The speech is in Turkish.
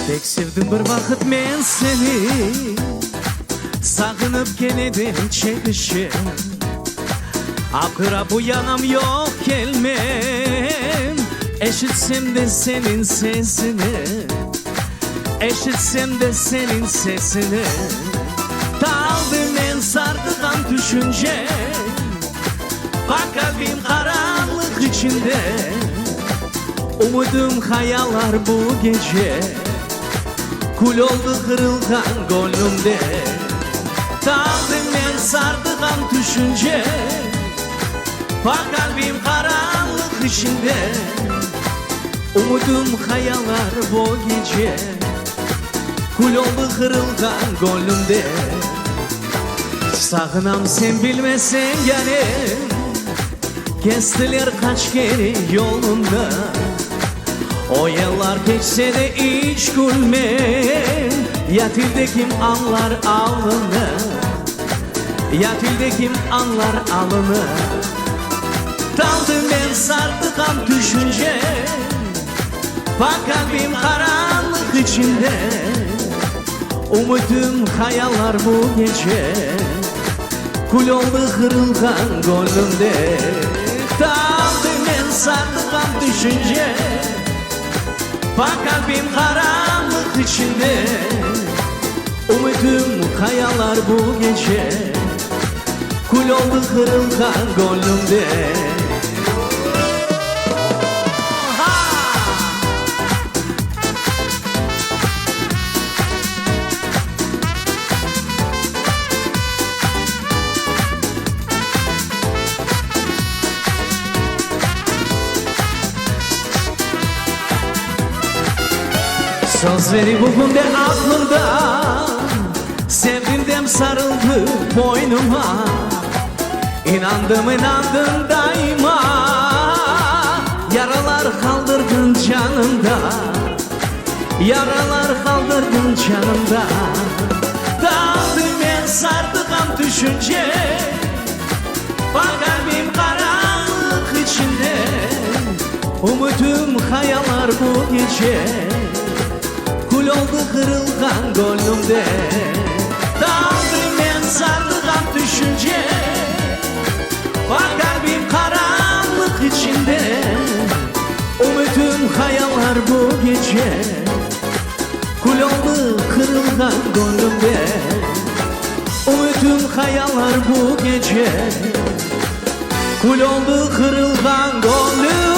Pek sevdim bir vakit men seni, sağınıp geledim çekişim. Akıra bu yanam yok gelmem, eşitsem de senin sesini, eşitsem de senin sesini. Daldım en sardıgan düşünce, bak kalbim karanlık içinde. Umudum hayaller bu gece, kul oldu kırılgan gönlümde. Daldım en sardıgan düşünce, bak kalbim karanlık içinde. Umudum hayaller bu gece, kul oldu kırılgan gönlümde. Sağınam sen bilmesen yani, kestiler kaç kere yolunda. O yıllar geçse de hiç gülmem, yatilde kim anlar alını, yatilde kim anlar alını. Daldım ben sardıgan düşünce, bak kalbim karanlık içinde. Umudum hayaller bu gece, kul oldu kırılgan gönlümde. Daldım ben sardıgan düşünce, bak kalbim karanlık içinde. Umudum hayaller bu gece, kul oldu kırılgan gönlümde. Söz verip bugün de aklımda, sevdiğimden sarıldı boynuma. İnandım inandım daima, yaralar kaldırdın canımda, yaralar kaldırdın canımda. Daldım en sardıgan düşünce, bak kalbim karanlık içinde. Umudum hayaller bu gece, kul oldu kırılgan gönlümde. Daldım en sardıgan düşünce, bak kalbim karanlık içinde. Umudum hayaller bu gece, kul oldu kırılgan gönlümde. Umudum hayaller bu gece, kul oldu kırılgan gönlümde.